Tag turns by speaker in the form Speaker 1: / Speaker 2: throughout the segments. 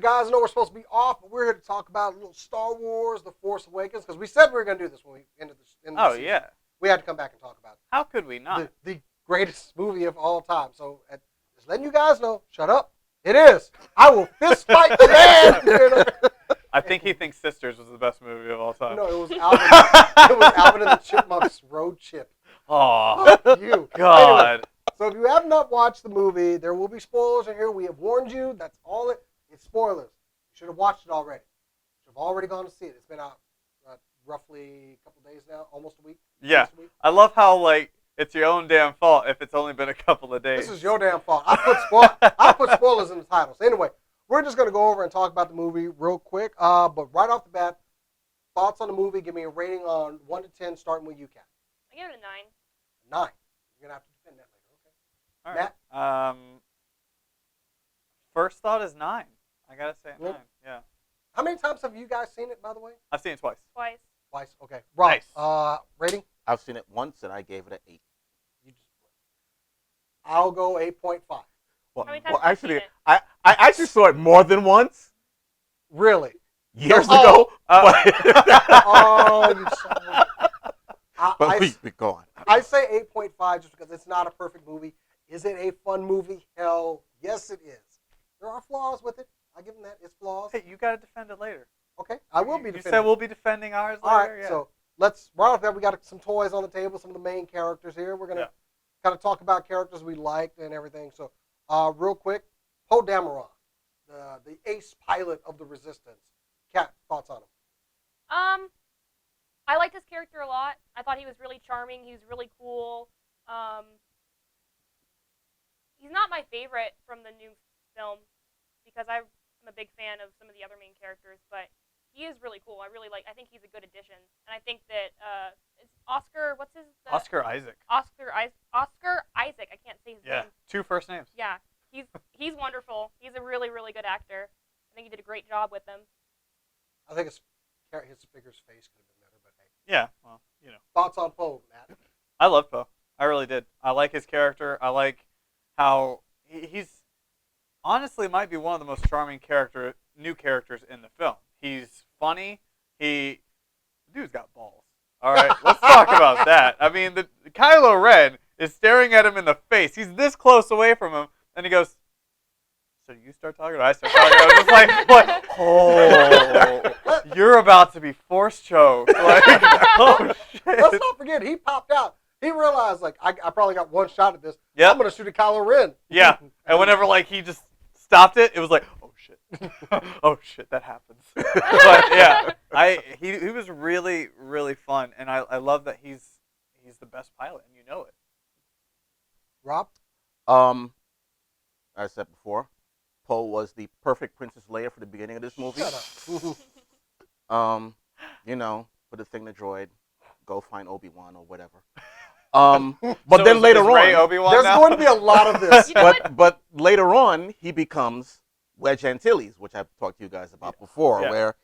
Speaker 1: guys know we're supposed to be off, but we're here to talk about a little Star Wars: The Force Awakens because we said we were going to do this when we ended this.
Speaker 2: Oh yeah.
Speaker 1: We had to come back and talk about it.
Speaker 2: How could we not?
Speaker 1: The greatest movie of all time. So just letting you guys know, shut up. It is. I will fist fight the man.
Speaker 2: I think he thinks Sisters was the best movie of all time.
Speaker 1: No, it was Alvin. It was Alvin and the Chipmunks Road Chip.
Speaker 2: Oh,
Speaker 1: you.
Speaker 2: God.
Speaker 1: Anyway, so if you have not watched the movie, there will be spoilers in here. We have warned you. That's all it's spoilers. You should have watched it already. You should have already gone to see it. It's been out roughly a couple days now, almost a week.
Speaker 2: Yeah. I love how, like, it's your own damn fault if it's only been a couple of days.
Speaker 1: This is your damn fault. I put spoilers in the title. So anyway, we're just going to go over and talk about the movie real quick. But right off the bat, thoughts on the movie. Give me a rating on 1 to 10, starting with you, Kat.
Speaker 3: I give it a 9.
Speaker 1: 9. You're going to have to defend that later. Okay.
Speaker 2: All right.
Speaker 1: Matt?
Speaker 2: First thought is 9. I got to say 9. Yeah.
Speaker 1: How many times have you guys seen it, by the way?
Speaker 2: I've seen it twice.
Speaker 1: Twice. Okay. Rob,
Speaker 2: Nice.
Speaker 1: Rating?
Speaker 4: I've seen it once, and I gave it an 8.
Speaker 1: I'll go 8.5.
Speaker 4: Well,
Speaker 3: How many times have you
Speaker 4: actually,
Speaker 3: seen
Speaker 4: I actually saw it more than once
Speaker 1: Really?
Speaker 4: years ago.
Speaker 1: Oh, you son of
Speaker 4: But we go on.
Speaker 1: I say 8.5 just because it's not a perfect movie. Is it a fun movie? Hell, yes it is. There are flaws with it. I give them that. It's flaws.
Speaker 2: Hey, you got to defend it later.
Speaker 1: Okay, I will be
Speaker 2: You
Speaker 1: defending.
Speaker 2: said we'll be defending ours later?
Speaker 1: All right,
Speaker 2: Yeah.
Speaker 1: so let's, right off that, we got some toys on the table, some of the main characters here. We're going to kind of talk about characters we liked and everything. So, real quick, Poe Dameron, the ace pilot of the Resistance. Kat, thoughts on him?
Speaker 3: I liked his character a lot. I thought he was really charming. He was really cool. He's not my favorite from the new film because I'm a big fan of some of the other main characters, but he is really cool. I think he's a good addition. And I think that it's Oscar, what's his?
Speaker 2: Oscar Isaac.
Speaker 3: Oscar Isaac. I can't say his name.
Speaker 2: 2 first names.
Speaker 3: Yeah. He's wonderful. He's a really, really good actor. I think he did a great job with him.
Speaker 1: I think his figure's face could have been better, but hey.
Speaker 2: Yeah, well, you know.
Speaker 1: Thoughts on Poe, Matt?
Speaker 2: I love Poe. I really did. I like his character. I like how he's honestly might be one of the most charming new characters in the film. He's funny. The dude's got balls. All right, let's talk about that. I mean, the Kylo Ren is staring at him in the face. He's this close away from him, and he goes, "So you start talking, or I start talking?" I was just like, "What? Oh, you're about to be force choked." Like, oh shit!
Speaker 1: Let's not forget, he popped out. He realized, like, I probably got one shot at this.
Speaker 2: Yep.
Speaker 1: I'm going to shoot at Kylo Ren.
Speaker 2: Yeah, and whenever like he just stopped it, it was like, "Oh shit, oh shit, that happens." But yeah, he was really really fun, and I love that he's the best pilot, and you know it.
Speaker 1: Rob?
Speaker 4: As I said before, Poe was the perfect Princess Leia for the beginning of this movie.
Speaker 1: Shut
Speaker 4: You know, put a thing to droid, go find Obi-Wan or whatever. But
Speaker 2: So
Speaker 4: then later
Speaker 2: is Rey
Speaker 4: on,
Speaker 2: Obi-Wan
Speaker 1: There's
Speaker 2: now?
Speaker 1: going to be a lot of this.
Speaker 4: but later on, he becomes Wedge Antilles, which I've talked to you guys about before,
Speaker 2: Yeah.
Speaker 4: where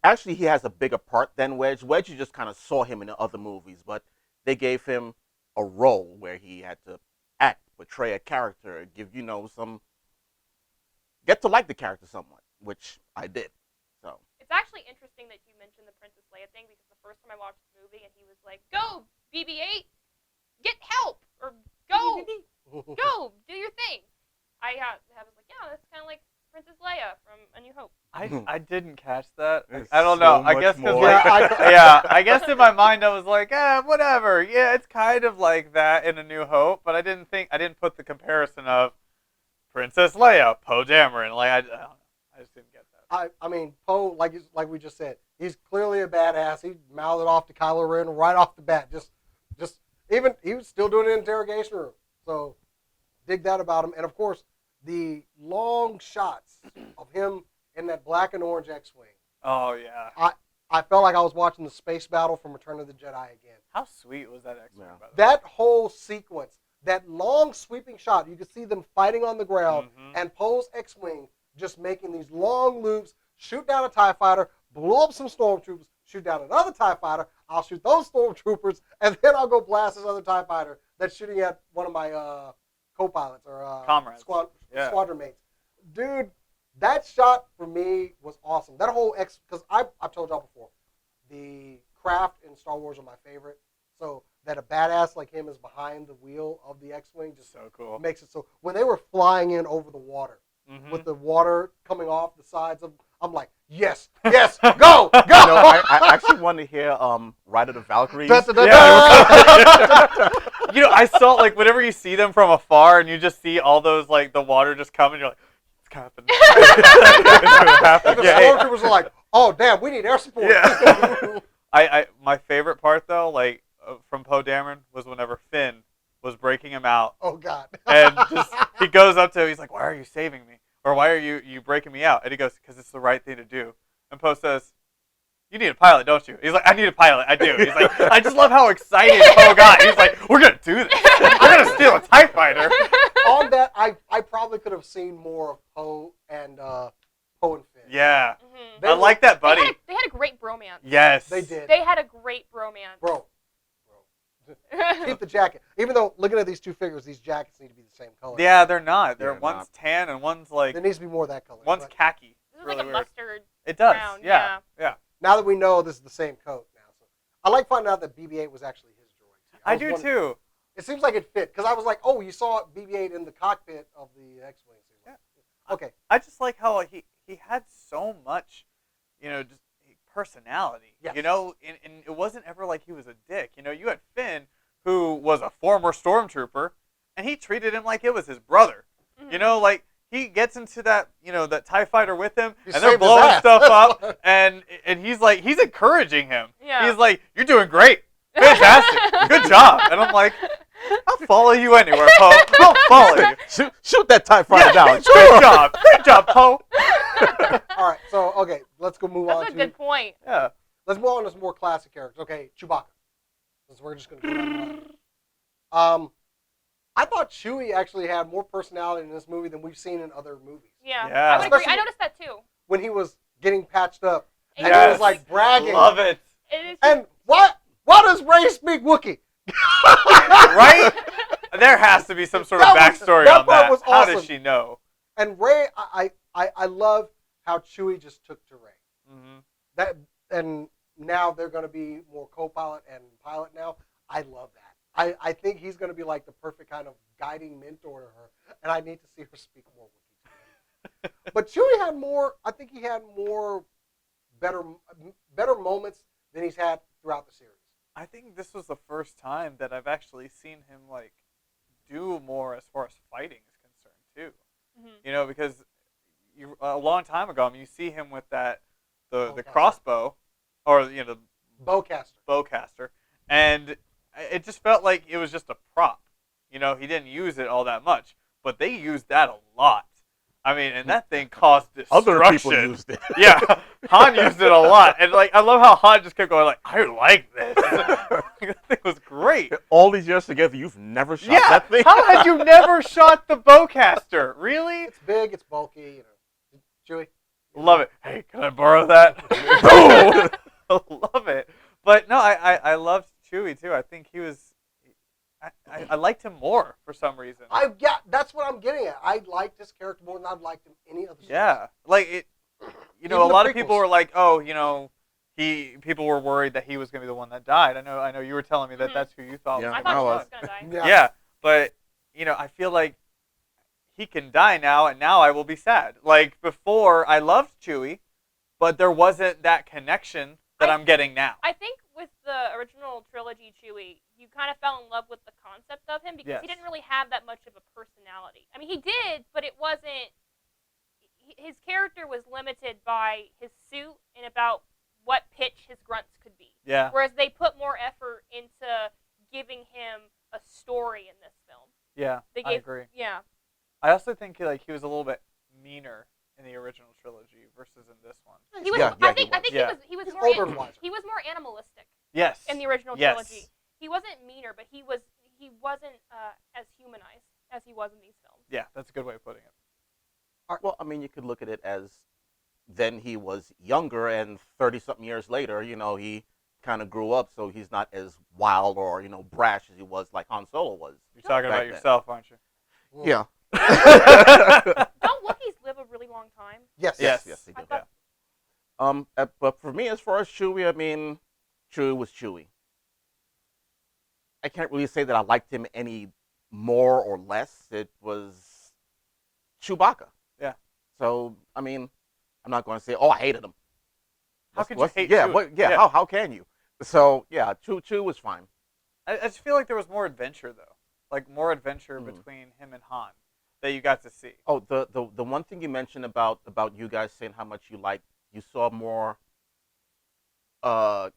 Speaker 4: actually he has a bigger part than Wedge. Wedge, you just kind of saw him in the other movies, but they gave him a role where he had to act, portray a character, give, get to like the character somewhat, which I did. So
Speaker 3: It's actually interesting that you mentioned the Princess Leia thing because the first time I watched the movie and he was like, "Go, BB-8, get help," or "Go, go, do your thing." I was like, "Yeah, that's kind of like Princess Leia from A New Hope."
Speaker 2: I didn't catch that.
Speaker 4: There's
Speaker 2: I don't
Speaker 4: so
Speaker 2: know. I
Speaker 4: much
Speaker 2: guess because
Speaker 4: more.
Speaker 2: I guess in my mind I was like, whatever. Yeah, it's kind of like that in A New Hope, but I didn't put the comparison of Princess Leia, Poe Dameron. Like I don't know. I just didn't get that.
Speaker 1: I mean, Poe, like we just said, he's clearly a badass. He mouthed it off to Kylo Ren right off the bat. Just even he was still doing it in the interrogation room. So dig that about him. And of course, the long shots of him in that black and orange X-wing.
Speaker 2: Oh yeah.
Speaker 1: I felt like I was watching the space battle from Return of the Jedi again.
Speaker 2: How sweet was that X-wing?
Speaker 4: Yeah.
Speaker 2: By the way?
Speaker 1: That whole sequence, that long sweeping shot, you could see them fighting on the ground, and Poe's X-wing just making these long loops, shoot down a TIE fighter, blow up some stormtroopers, shoot down another TIE fighter, I'll shoot those stormtroopers, and then I'll go blast this other TIE fighter that's shooting at one of my co-pilots or
Speaker 2: Comrades.
Speaker 1: squadron mates. Dude, that shot for me was awesome. That whole because I've told y'all before, the craft in Star Wars are my favorite. So that a badass like him is behind the wheel of the X-wing just
Speaker 2: So cool.
Speaker 1: makes it so. When they were flying in over the water
Speaker 2: Mhm.
Speaker 1: with the water coming off the sides of, I'm like, yes, yes, go, go.
Speaker 4: I actually want to hear Ride of the Valkyries.
Speaker 1: Da, da, da,
Speaker 2: Yeah.
Speaker 1: da.
Speaker 2: You know, I saw like whenever you see them from afar and you just see all those like the water just coming, you're like, it's happening. It's gonna happen.
Speaker 1: And the
Speaker 2: Yeah.
Speaker 1: stormtroopers are like, oh damn, we need air support.
Speaker 2: Yeah. I my favorite part though, like from Poe Dameron, was whenever Finn was breaking him out,
Speaker 1: Oh god.
Speaker 2: and just he goes up to him, he's like, "Why are you saving me? Or why are you breaking me out?" And he goes, "Because it's the right thing to do." And Poe says, "You need a pilot, don't you?" He's like, "I need a pilot. I do." He's like, I just love how excited Poe got. He's like, "We're gonna do this. We're gonna steal a TIE fighter."
Speaker 1: On that, I probably could have seen more of Poe and Finn.
Speaker 2: Yeah,
Speaker 3: Mhm.
Speaker 1: They
Speaker 2: I
Speaker 1: were-
Speaker 2: like that, buddy.
Speaker 3: They had a great bromance.
Speaker 2: Yes,
Speaker 1: They did.
Speaker 3: They had a great bromance.
Speaker 1: Bro, keep the jacket. Even though looking at these two figures, these jackets need to be the same color.
Speaker 2: Yeah, they're not. They're
Speaker 4: They're
Speaker 2: one's
Speaker 4: not.
Speaker 2: tan and one's like
Speaker 1: There needs to be more of that color.
Speaker 2: one's
Speaker 1: But
Speaker 2: khaki.
Speaker 3: This is
Speaker 2: Really
Speaker 3: like a
Speaker 2: weird.
Speaker 3: mustard.
Speaker 2: It does.
Speaker 3: brown,
Speaker 2: Yeah. Yeah.
Speaker 1: now that we know this is the same coat now, so I like finding out that BB-8 was actually his droid.
Speaker 2: I
Speaker 1: was
Speaker 2: do
Speaker 1: wondering-
Speaker 2: too.
Speaker 1: It seems like it fit because I was like, oh, you saw BB-8 in the cockpit of the X-wing. So okay.
Speaker 2: I just like how he had so much, you know, just personality.
Speaker 1: Yes.
Speaker 2: You know, and it wasn't ever like he was a dick. You know, you had Finn, who was a former stormtrooper, and he treated him like it was his brother.
Speaker 3: Mhm.
Speaker 2: You know, like he gets into that, you know, that TIE fighter with him,
Speaker 1: He
Speaker 2: and they're
Speaker 1: saved his
Speaker 2: blowing
Speaker 1: ass.
Speaker 2: stuff up, and he's like, he's encouraging him.
Speaker 3: Yeah.
Speaker 2: He's like, "You're doing great, fantastic, good job," and I'm like, "I'll follow you anywhere, Poe. I'll follow you.
Speaker 4: Shoot that TIE fighter down.
Speaker 2: Great job, Poe."
Speaker 1: All right. So okay, let's go move on
Speaker 3: That's a
Speaker 1: to.
Speaker 3: good point.
Speaker 2: Yeah.
Speaker 1: Let's move on to some more classic characters. Okay, Chewbacca. Since we're just going to go down the line. I thought Chewie actually had more personality in this movie than we've seen in other movies.
Speaker 3: Yeah.
Speaker 2: Yeah.
Speaker 3: I would agree. I
Speaker 1: Especially-
Speaker 3: noticed that too.
Speaker 1: When he was getting patched up, and he
Speaker 2: Yes.
Speaker 1: was like bragging.
Speaker 2: Love it.
Speaker 3: It is
Speaker 1: And why does Ray speak Wookiee?
Speaker 2: Right? There has to be some sort of
Speaker 1: That was-
Speaker 2: backstory
Speaker 1: that
Speaker 2: on
Speaker 1: part
Speaker 2: that.
Speaker 1: was
Speaker 2: How
Speaker 1: awesome.
Speaker 2: does she know?
Speaker 1: And Ray, I love how Chewie just took to Ray.
Speaker 2: Mm-hmm.
Speaker 1: That and now they're going to be more co-pilot and pilot now. I love that. I think he's going to be like the perfect kind of guiding mentor to her, and I need to see her speak more Wookiee to him. But Chewie had more. I think he had more better moments than he's had throughout the series.
Speaker 2: I think this was the first time that I've actually seen him like do more as far as fighting is concerned too.
Speaker 3: Mhm.
Speaker 2: You know, because a long time ago, I mean, you see him with the
Speaker 1: Bowcaster.
Speaker 2: crossbow, or you know, the
Speaker 1: Bowcaster.
Speaker 2: bowcaster, and it just felt like it was just a prop. You know, he didn't use it all that much, but they used that a lot. I mean, and that thing caused destruction.
Speaker 4: Other people used it.
Speaker 2: Yeah, Han used it a lot, and like I love how Han just kept going like, "I like this." That thing was great.
Speaker 4: All these years together, you've never shot
Speaker 2: Yeah,
Speaker 4: that thing?
Speaker 2: how had you never shot the bowcaster? Really?
Speaker 1: It's big. It's bulky. You know, Chewie.
Speaker 2: Love it. Hey, can I borrow that? Boom! I love it. But no, I loved Chewie too. I think he was. I liked him more for some reason.
Speaker 1: That's what I'm getting at. I liked this character more than I've liked him any other. series.
Speaker 2: Yeah, like it. You know,
Speaker 1: Even
Speaker 2: a
Speaker 1: the
Speaker 2: lot of people
Speaker 1: prequels.
Speaker 2: were like, "Oh, you know, people were worried that he was going to be the one that died." I know you were telling me that
Speaker 3: Mhm.
Speaker 2: that's who you thought.
Speaker 4: Yeah.
Speaker 2: was
Speaker 3: I
Speaker 2: gonna
Speaker 3: thought
Speaker 4: I
Speaker 3: she
Speaker 4: was.
Speaker 3: was gonna die.
Speaker 2: Yeah, but you know, I feel like he can die now, and now I will be sad. Like before, I loved Chewie, but there wasn't that connection that I'm getting now.
Speaker 3: I think with the original trilogy Chewie, you kind of fell in love with the concept of him because
Speaker 2: Yes.
Speaker 3: he didn't really have that much of a personality. I mean, he did, but it wasn't. His character was limited by his suit and about what pitch his grunts could be.
Speaker 2: Yeah,
Speaker 3: Whereas they put more effort into giving him a story in this film.
Speaker 2: yeah,
Speaker 3: They
Speaker 2: I
Speaker 3: gave,
Speaker 2: agree.
Speaker 3: Yeah.
Speaker 2: I also think he was a little bit meaner in the original trilogy versus in this one.
Speaker 3: He was.
Speaker 4: Yeah,
Speaker 3: I
Speaker 4: yeah,
Speaker 3: think.
Speaker 4: he
Speaker 3: I think
Speaker 2: was.
Speaker 3: he was
Speaker 1: He's
Speaker 3: more.
Speaker 1: older and wiser.
Speaker 3: He was more animalistic
Speaker 2: Yes.
Speaker 3: in the original
Speaker 2: Yes.
Speaker 3: trilogy. He wasn't meaner, but he wasn't as humanized as he was in these films.
Speaker 2: Yeah, that's a good way of putting it.
Speaker 4: Well, I mean, you could look at it as then he was younger, and 30-something years later, you know, he kind of grew up, so he's not as wild or, you know, brash as he was like Han Solo was.
Speaker 2: You're talking
Speaker 4: Back
Speaker 2: about
Speaker 4: then.
Speaker 2: yourself, aren't you?
Speaker 1: Mm.
Speaker 4: Yeah.
Speaker 3: Don't Wookiees live
Speaker 1: Yes.
Speaker 2: Yes.
Speaker 4: Yes, they
Speaker 3: I
Speaker 4: do.
Speaker 3: thought-
Speaker 4: But for me, as far as Chewie, I mean, Chewie was Chewie. I can't really say that I liked him any more or less. It was Chewbacca.
Speaker 2: Yeah.
Speaker 4: So I mean, I'm not going to say, oh, I hated him.
Speaker 2: How could you hate
Speaker 4: Yeah,
Speaker 2: Chewie?
Speaker 4: yeah. How can you? So yeah, Chewie was fine.
Speaker 2: I just feel like there was more adventure though, like more adventure
Speaker 4: Mhm.
Speaker 2: between him and Han that you got to see.
Speaker 4: Oh, the one thing you mentioned about you guys saying how much you saw more uh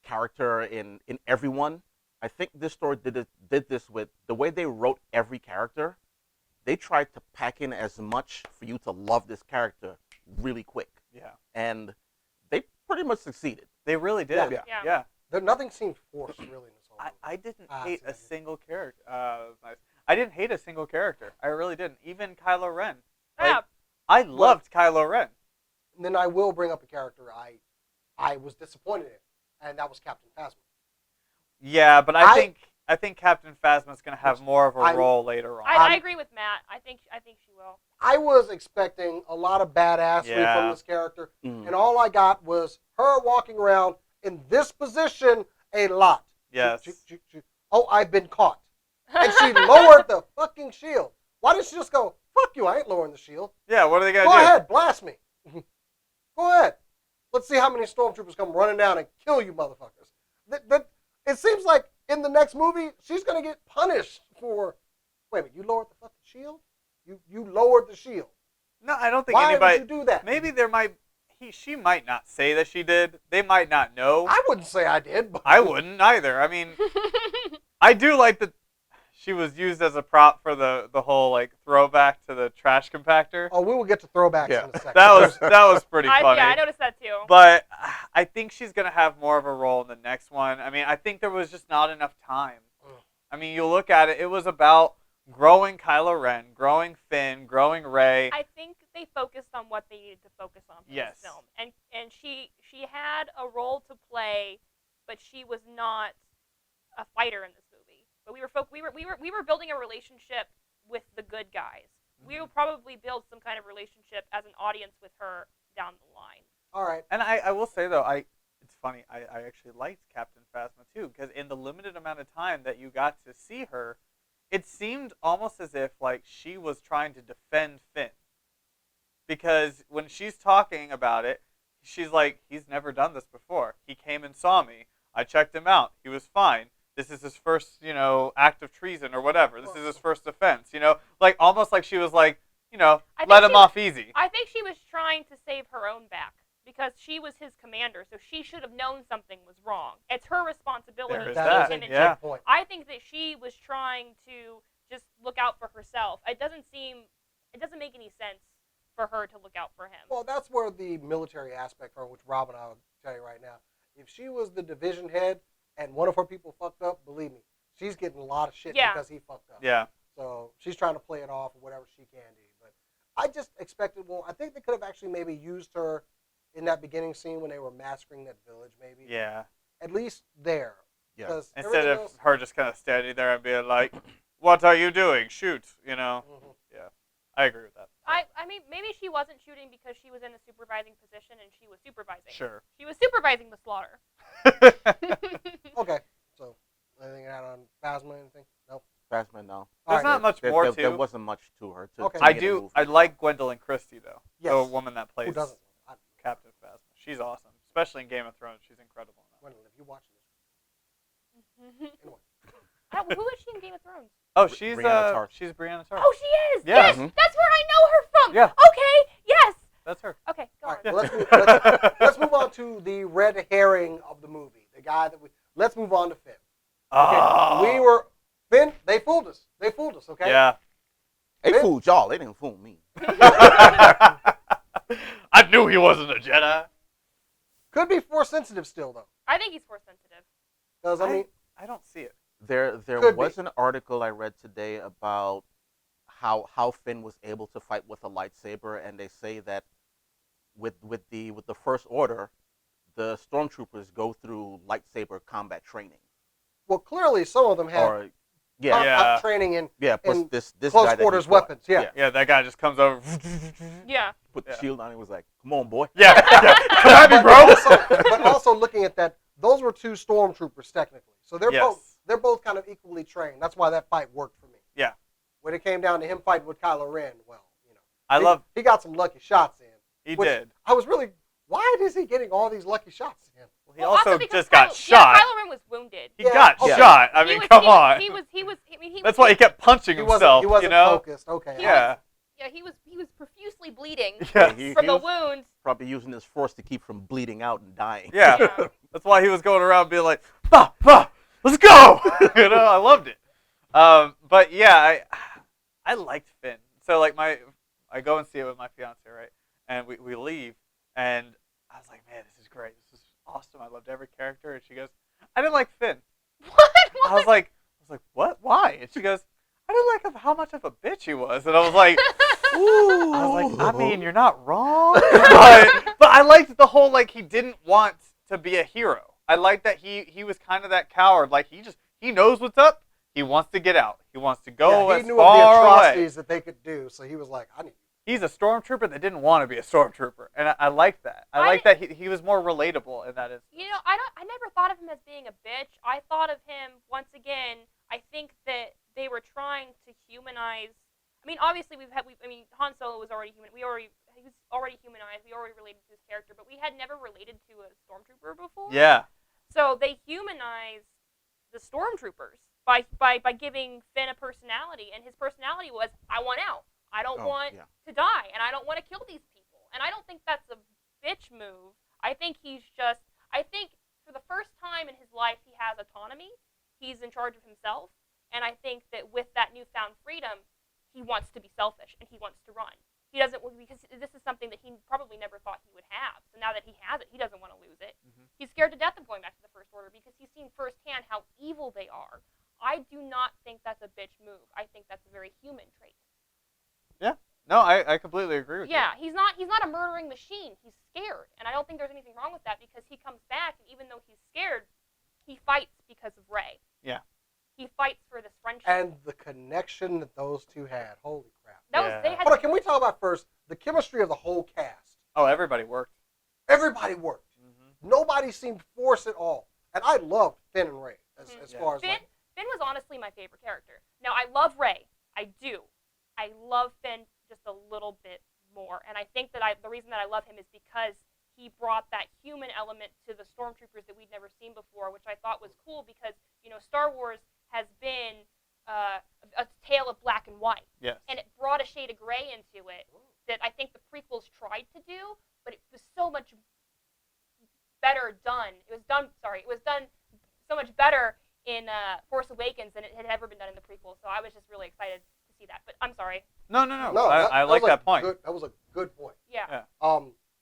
Speaker 4: character in everyone. I think this story did this with the way they wrote every character. They tried to pack in as much for you to love this character really quick,
Speaker 2: Yeah,
Speaker 4: and they pretty much succeeded.
Speaker 2: they really did.
Speaker 1: Yeah.
Speaker 3: Yeah.
Speaker 1: Nothing seemed forced really in this whole movie.
Speaker 2: I didn't
Speaker 1: Ah,
Speaker 2: hate a
Speaker 1: so
Speaker 2: single character. Nice. I didn't hate a single character. I really didn't. Even Kylo Ren.
Speaker 3: Yeah.
Speaker 2: I loved Kylo Ren.
Speaker 1: And then I will bring up a character I was disappointed in, and that was Captain Phasma.
Speaker 2: Yeah, but I think Captain Phasma's gonna have more of a
Speaker 1: I'm-
Speaker 2: role later on.
Speaker 3: I agree with Matt. I think she will.
Speaker 1: I was expecting a lot of badassery
Speaker 2: Yeah.
Speaker 1: from this character,
Speaker 4: Mhm.
Speaker 1: and all I got was her walking around in this position a lot.
Speaker 2: Yes.
Speaker 1: Oh, I've been caught. And she lowered the fucking shield. Why didn't she just go, fuck you, I ain't lowering the shield.
Speaker 2: Yeah, what are they gonna
Speaker 1: Go
Speaker 2: do?
Speaker 1: ahead, blast me. Go ahead. Let's see how many stormtroopers come running down and kill you motherfuckers. It seems like in the next movie, she's going to get punished for, wait a minute, you lowered the fucking shield? You lowered the shield.
Speaker 2: No, I don't think
Speaker 1: Why
Speaker 2: anybody.
Speaker 1: would you do that?
Speaker 2: Maybe there might. She might not say that she did. They might not know.
Speaker 1: I wouldn't say I did. But
Speaker 2: I wouldn't either. I mean, I do like that she was used as a prop for the whole like throwback to the trash compactor.
Speaker 1: Oh, we will get to throwbacks
Speaker 4: Yeah.
Speaker 1: in a second.
Speaker 2: That was pretty funny.
Speaker 3: Yeah, I noticed that too.
Speaker 2: But I think she's gonna have more of a role in the next one. I mean, I think there was just not enough time. I mean, you look at it; it was about growing Kylo Ren, growing Finn, growing Rey.
Speaker 3: I think they focused on what they needed to focus on for
Speaker 2: Yes.
Speaker 3: this film, and she had a role to play, but she was not a fighter in this movie. But we were building a relationship with the good guys. We will probably build some kind of relationship as an audience with her down the line.
Speaker 1: All right.
Speaker 2: And I will say though, it's funny. I actually liked Captain Phasma too, because in the limited amount of time that you got to see her, it seemed almost as if like she was trying to defend Finn. Because when she's talking about it, she's like, he's never done this before. He came and saw me. I checked him out. He was fine. This is his first, act of treason or whatever. This is his first offense, Like, almost like she was like,
Speaker 3: I think
Speaker 2: let him
Speaker 3: she
Speaker 2: off easy.
Speaker 3: I think she was trying to save her own back because she was his commander, so she should have known something was wrong. It's her responsibility
Speaker 2: There's
Speaker 3: to
Speaker 2: that,
Speaker 3: keep him in
Speaker 2: yeah.
Speaker 3: check.
Speaker 1: Point.
Speaker 3: I think that she was trying to just look out for herself. It doesn't make any sense for her to look out for him.
Speaker 1: Well, that's where the military aspect, for which Rob and I will tell you right now. If she was the division head and one of her people fucked up, believe me, she's getting a lot of shit
Speaker 3: Yeah.
Speaker 1: because he fucked up.
Speaker 2: Yeah.
Speaker 1: So she's trying to play it off or whatever she can do. But I just expected, I think they could have actually maybe used her in that beginning scene when they were massacring that village, maybe.
Speaker 2: Yeah.
Speaker 1: At least there.
Speaker 4: Yeah.
Speaker 1: 'Cause
Speaker 2: Instead
Speaker 1: everything
Speaker 2: of
Speaker 1: else-
Speaker 2: her just kind of standing there and being like, what are you doing? Shoot,
Speaker 1: Mhm.
Speaker 2: Yeah. I agree with that.
Speaker 3: I mean, maybe she wasn't shooting because she was in a supervising position and she was supervising.
Speaker 2: Sure.
Speaker 3: She was supervising the slaughter.
Speaker 1: Okay. So, anything out on Phasma, anything? Nope.
Speaker 4: Phasma, no.
Speaker 1: All
Speaker 2: There's
Speaker 1: right.
Speaker 2: not much more
Speaker 4: There
Speaker 2: to.
Speaker 4: wasn't much to her.
Speaker 1: Okay.
Speaker 4: To
Speaker 2: I
Speaker 4: make it
Speaker 2: do.
Speaker 4: move.
Speaker 2: I like Gwendolyn Christie though.
Speaker 1: Yes.
Speaker 2: The woman that plays
Speaker 1: Who doesn't?
Speaker 2: Captain Phasma. She's awesome, especially in Game of Thrones. She's incredible. In that.
Speaker 1: Wendell, if you're watching this, anyway.
Speaker 3: Who is she in Game of Thrones?
Speaker 2: Oh, she's
Speaker 4: Brianna Tarth.
Speaker 2: she's Brianna Tarth.
Speaker 3: Oh, she is.
Speaker 2: Yeah.
Speaker 3: Yes,
Speaker 4: Mhm.
Speaker 3: that's where I know her from.
Speaker 2: Yeah.
Speaker 3: Okay. Yes.
Speaker 2: That's her.
Speaker 3: Okay. Go
Speaker 1: All
Speaker 3: on.
Speaker 1: right, well, let's move on to the red herring of the movie. The guy that let's move on to Finn. Okay,
Speaker 2: Oh.
Speaker 1: Finn. They fooled us. Okay.
Speaker 2: Yeah.
Speaker 4: They fooled y'all. They didn't fool me.
Speaker 2: I knew he wasn't a Jedi.
Speaker 1: Could be force sensitive still though,
Speaker 3: I think he's force sensitive.
Speaker 1: because I mean,
Speaker 2: I don't see it.
Speaker 4: There
Speaker 1: Could
Speaker 4: was
Speaker 1: be.
Speaker 4: an article I read today about how Finn was able to fight with a lightsaber, and they say that with the First Order, the stormtroopers go through lightsaber combat training.
Speaker 1: well, clearly some of them have.
Speaker 4: Or Yeah.
Speaker 2: Yeah.
Speaker 1: training in
Speaker 4: Yeah, plus
Speaker 1: in
Speaker 4: this guy
Speaker 1: close
Speaker 4: that he
Speaker 1: quarters
Speaker 4: fought.
Speaker 1: weapons. Yeah.
Speaker 2: Yeah, that guy just comes over.
Speaker 3: Yeah.
Speaker 4: Put the
Speaker 2: Yeah.
Speaker 4: shield on and was like, "Come on, boy."
Speaker 2: Yeah, yeah. Come at me,
Speaker 1: But
Speaker 2: bro.
Speaker 1: but also looking at that, those were two stormtroopers technically, so they're
Speaker 2: Yes.
Speaker 1: both kind of equally trained. That's why that fight worked for me.
Speaker 2: Yeah.
Speaker 1: When it came down to him fighting with Kylo Ren, well, he got some lucky shots in.
Speaker 2: He
Speaker 1: which
Speaker 2: did.
Speaker 1: I was really, why is he getting all these lucky shots in?
Speaker 2: He
Speaker 3: Well,
Speaker 2: also
Speaker 3: because
Speaker 2: just got
Speaker 3: Yeah,
Speaker 2: shot.
Speaker 3: Kylo Ren was wounded.
Speaker 2: He
Speaker 1: Yeah,
Speaker 2: got
Speaker 1: okay.
Speaker 2: shot. I mean, come on.
Speaker 3: He was. I mean,
Speaker 2: That's why he kept punching himself.
Speaker 1: He wasn't
Speaker 2: you know?
Speaker 1: focused. Okay.
Speaker 2: Yeah.
Speaker 3: Yeah, he was profusely bleeding
Speaker 2: Yeah.
Speaker 4: He
Speaker 3: from the
Speaker 4: was
Speaker 3: wounds.
Speaker 4: probably using his force to keep from bleeding out and dying.
Speaker 2: Yeah.
Speaker 3: Yeah.
Speaker 2: That's why he was going around being like, bah, bah, let's go. You know, I loved it. But yeah, I liked Finn. So like I go and see it with my fiance, right? And we leave, and I was like, man, this is great. This is awesome. I loved every character. And she goes, I didn't like Finn.
Speaker 3: What?
Speaker 2: I was like, what? Why? And she goes, I didn't like how much of a bitch he was. And I was like,
Speaker 4: Ooh.
Speaker 2: I was like, I mean, you're not wrong. but I liked the whole, like, he didn't want to be a hero. I liked that he was kind of that coward. Like, he knows what's up. He wants to get out. He wants to go
Speaker 1: Yeah,
Speaker 2: as
Speaker 1: he knew of the
Speaker 2: far away.
Speaker 1: atrocities that they could do, so he was like, I need.
Speaker 2: He's a stormtrooper that didn't want to be a stormtrooper. And I like that. I like that he was more relatable in that instance.
Speaker 3: You know, I never thought of him as being a bitch. I thought of him, once again, I think that they were trying to humanize. I mean, obviously Han Solo was already human. He was already humanized. We already related to his character, but we had never related to a stormtrooper before.
Speaker 2: Yeah.
Speaker 3: So they humanized the stormtroopers by giving Finn a personality, and his personality was, I want out. I don't want to die, and I don't want to kill these people. And I don't think that's a bitch move. I think I think for the first time in his life, he has autonomy. He's in charge of himself. And I think that with that newfound freedom, he wants to be selfish, and he wants to run. He doesn't, because this is something that he probably never thought he would have. So now that he has it, he doesn't want to lose it.
Speaker 2: Mm-hmm.
Speaker 3: He's scared to death of going back to the First Order because he's seen firsthand how evil they are. I do not think that's a bitch move. I think that's a very human trait.
Speaker 2: Yeah. No, I completely agree with you.
Speaker 3: Yeah, he's not a murdering machine. He's scared, and I don't think there's anything wrong with that because he comes back, and even though he's scared, he fights because of Rey.
Speaker 2: Yeah.
Speaker 3: He fights for this friendship.
Speaker 1: And the connection that those two had, holy crap!
Speaker 3: They had.
Speaker 1: Hold on, can we talk about first the chemistry of the whole cast?
Speaker 2: Oh, everybody worked.
Speaker 1: Everybody worked.
Speaker 2: Mm-hmm.
Speaker 1: Nobody seemed forced at all, and I loved Finn and Rey as far as
Speaker 3: Finn
Speaker 1: like,
Speaker 3: was honestly my favorite character. Now I love Rey. I do. I love Finn just a little bit more, and I think that the reason that I love him is because he brought that human element to the stormtroopers that we'd never seen before, which I thought was cool because Star Wars has been a tale of black and white,
Speaker 2: Yes.
Speaker 3: and it brought a shade of gray into it that I think the prequels tried to do, but it was so much better done. It was done so much better in Force Awakens than it had ever been done in the prequel. So I was just really excited to see that. But I'm sorry.
Speaker 2: No. I like
Speaker 1: was
Speaker 2: that point.
Speaker 1: That was a good point.
Speaker 3: Yeah.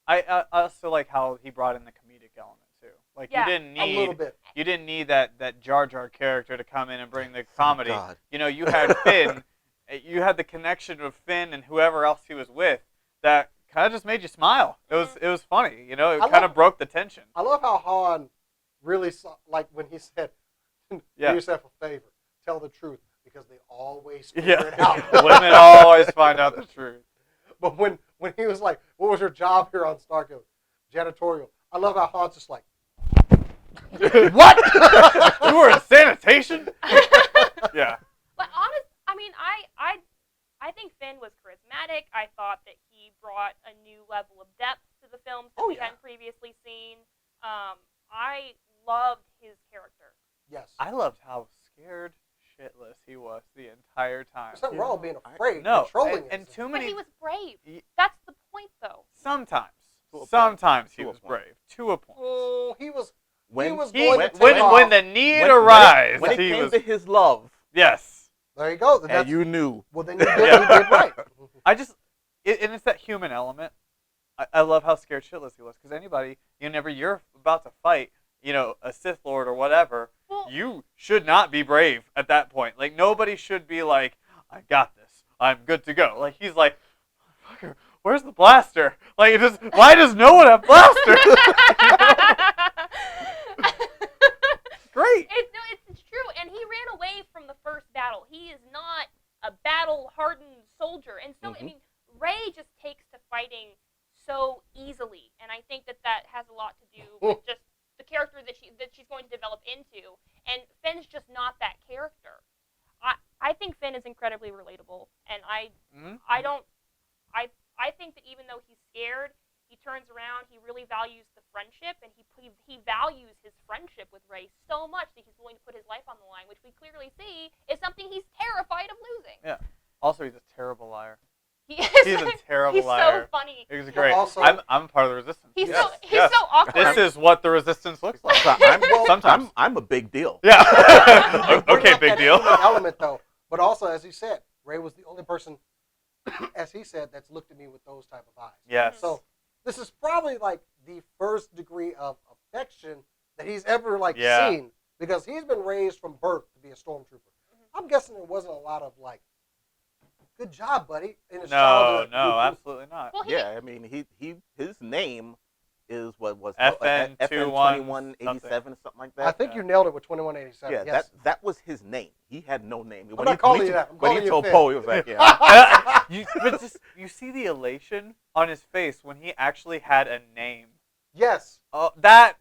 Speaker 2: I also like how he brought in the comedic element too. Like
Speaker 3: Yeah.
Speaker 2: you didn't
Speaker 1: A little
Speaker 2: need
Speaker 1: bit.
Speaker 2: you didn't need that Jar Jar character to come in and bring the comedy.
Speaker 4: God.
Speaker 2: You had Finn. You had the connection of Finn and whoever else he was with that kind of just made you smile. It was funny. It kind of broke the tension.
Speaker 1: I love how Han really saw, like when he said, "Do yourself a favor, tell the truth," because they always figure it out.
Speaker 2: Women always find out the truth.
Speaker 1: But when he was like, "What was your job here on Starkiller?" Janitorial. I love how Han's just like, "What?
Speaker 2: You were in sanitation?" Yeah.
Speaker 3: But I think Finn was charismatic. I thought that he brought a new level of depth to the films that we hadn't previously seen. I loved his character.
Speaker 1: Yes.
Speaker 2: I loved how scared shitless he was the entire time.
Speaker 1: There's nothing wrong with being afraid.
Speaker 2: No,
Speaker 1: Controlling
Speaker 2: and
Speaker 1: it.
Speaker 2: too
Speaker 3: But
Speaker 2: many.
Speaker 3: he was brave. That's the point, though.
Speaker 2: Sometimes
Speaker 4: To a
Speaker 2: Sometimes he
Speaker 4: point.
Speaker 2: was brave. To a point.
Speaker 1: Oh, he was
Speaker 4: When
Speaker 1: was
Speaker 2: He,
Speaker 1: going to
Speaker 2: when
Speaker 1: take off.
Speaker 2: when the need
Speaker 4: when
Speaker 2: arise,
Speaker 4: when it
Speaker 2: he
Speaker 4: came
Speaker 2: was.
Speaker 4: to his love,
Speaker 2: Yes.
Speaker 1: There you go.
Speaker 4: and
Speaker 1: That's,
Speaker 4: you knew.
Speaker 1: well, then you did right.
Speaker 2: I just, and it's that human element. I love how scared shitless he was, because anybody, whenever you're about to fight, a Sith Lord or whatever,
Speaker 3: Well,
Speaker 2: you should not be brave at that point. Like, nobody should be like, I got this, I'm good to go. Like, he's like, "Fucker, where's the blaster? Like, why does no one have blaster?" Great.
Speaker 3: It's true, and he ran away from the first battle so easily, and I think that has a lot to do with just the character that she's going to develop into. And Finn's just not that character. I think Finn is incredibly relatable, and I don't I think that even though he's scared, he turns around. He really values the friendship, and he values his friendship with Rey so much that he's willing to put his life on the line, which we clearly see is something he's terrified of losing.
Speaker 2: Yeah. Also, he's a terrible liar.
Speaker 3: He's
Speaker 2: a terrible
Speaker 3: he's
Speaker 2: liar.
Speaker 3: so funny.
Speaker 2: He's great.
Speaker 1: Also-
Speaker 2: I'm part of the resistance.
Speaker 3: He's
Speaker 2: Yes.
Speaker 3: so awkward.
Speaker 2: This is what the resistance looks like.
Speaker 4: So
Speaker 2: Sometimes.
Speaker 4: I'm a big deal.
Speaker 2: Yeah.
Speaker 1: You bring
Speaker 2: Okay,
Speaker 1: up
Speaker 2: big
Speaker 1: that
Speaker 2: deal.
Speaker 1: human element though, but also as he said, Ray was the only person, as he said, that's looked at me with those type of eyes.
Speaker 2: Yes.
Speaker 1: So this is probably like the first degree of affection that he's ever seen, because he's been raised from birth to be a stormtrooper. I'm guessing there wasn't a lot of good job, buddy, in his childhood.
Speaker 2: No, absolutely not.
Speaker 3: Well,
Speaker 4: Yeah, I mean, his name is what was
Speaker 2: FN
Speaker 4: 2187 something like that.
Speaker 1: I think you nailed it with 2187.
Speaker 4: Yeah,
Speaker 1: yes.
Speaker 4: that was his name. He had no name.
Speaker 1: I'm not calling you that. I'm
Speaker 4: When
Speaker 1: calling
Speaker 4: he
Speaker 1: you
Speaker 4: told
Speaker 1: Finn.
Speaker 4: Poe, he was like, yeah.
Speaker 2: You see the elation on his face when he actually had a name.
Speaker 1: Yes.
Speaker 2: Oh, that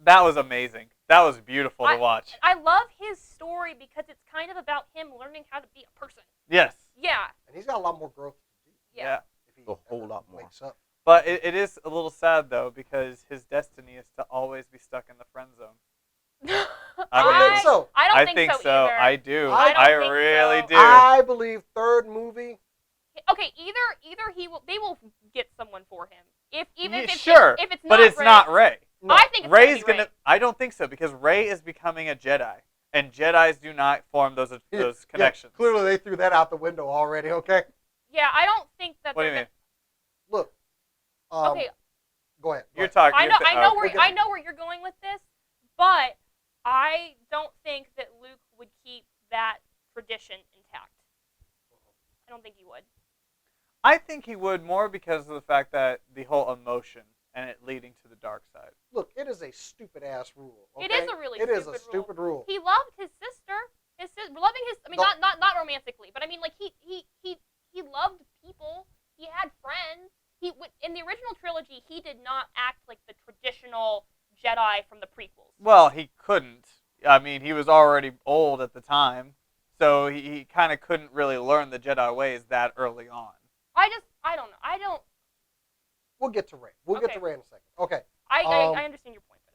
Speaker 2: was amazing. That was beautiful to watch.
Speaker 3: I love his story because it's kind of about him learning how to be a person.
Speaker 2: Yes.
Speaker 3: Yeah.
Speaker 1: And he's got a lot more growth to do.
Speaker 3: Yeah.
Speaker 1: If he
Speaker 4: A whole
Speaker 1: ever
Speaker 4: lot more.
Speaker 1: wakes up.
Speaker 2: But it is a little sad though, because his destiny is to always be stuck in the friend zone.
Speaker 1: I don't think so.
Speaker 3: I don't think so either.
Speaker 2: I do.
Speaker 1: I
Speaker 3: don't think
Speaker 2: really
Speaker 3: so.
Speaker 2: do.
Speaker 1: I believe third movie.
Speaker 3: Okay, either they will get someone for him. If it's
Speaker 2: sure,
Speaker 3: if it's
Speaker 2: but
Speaker 3: not
Speaker 2: it's
Speaker 3: Rey,
Speaker 2: not Rey.
Speaker 1: No.
Speaker 3: I think it's
Speaker 2: Rey's
Speaker 3: gonna be
Speaker 2: gonna. I don't think so, because Rey is becoming a Jedi, and Jedis do not form those connections.
Speaker 1: Yeah, clearly they threw that out the window already. Okay.
Speaker 3: Yeah, I don't think that.
Speaker 2: What do you
Speaker 3: they're
Speaker 2: mean?
Speaker 1: Look.
Speaker 3: Okay,
Speaker 1: Go ahead.
Speaker 2: You're talking.
Speaker 3: I know
Speaker 1: okay.
Speaker 3: I know where you're going with this, but I don't think that Luke would keep that tradition intact. I don't think he would.
Speaker 2: I think he would, more because of the fact that the whole emotion and it leading to the dark side.
Speaker 1: Look, it is a stupid ass rule. Okay?
Speaker 3: It is a really
Speaker 1: It is
Speaker 3: stupid
Speaker 1: a stupid rule.
Speaker 3: He loved his sister. Loving his. I mean,
Speaker 1: No.
Speaker 3: not romantically, but I mean, like he loved people. He had friends. In the original trilogy, he did not act like the traditional Jedi from the prequels.
Speaker 2: Well, he couldn't. I mean, he was already old at the time, so he kind of couldn't really learn the Jedi ways that early on.
Speaker 3: I don't know. I don't.
Speaker 1: We'll get to Ray. We'll get
Speaker 3: Okay.
Speaker 1: to Ray in a second. Okay.
Speaker 3: I understand your point, but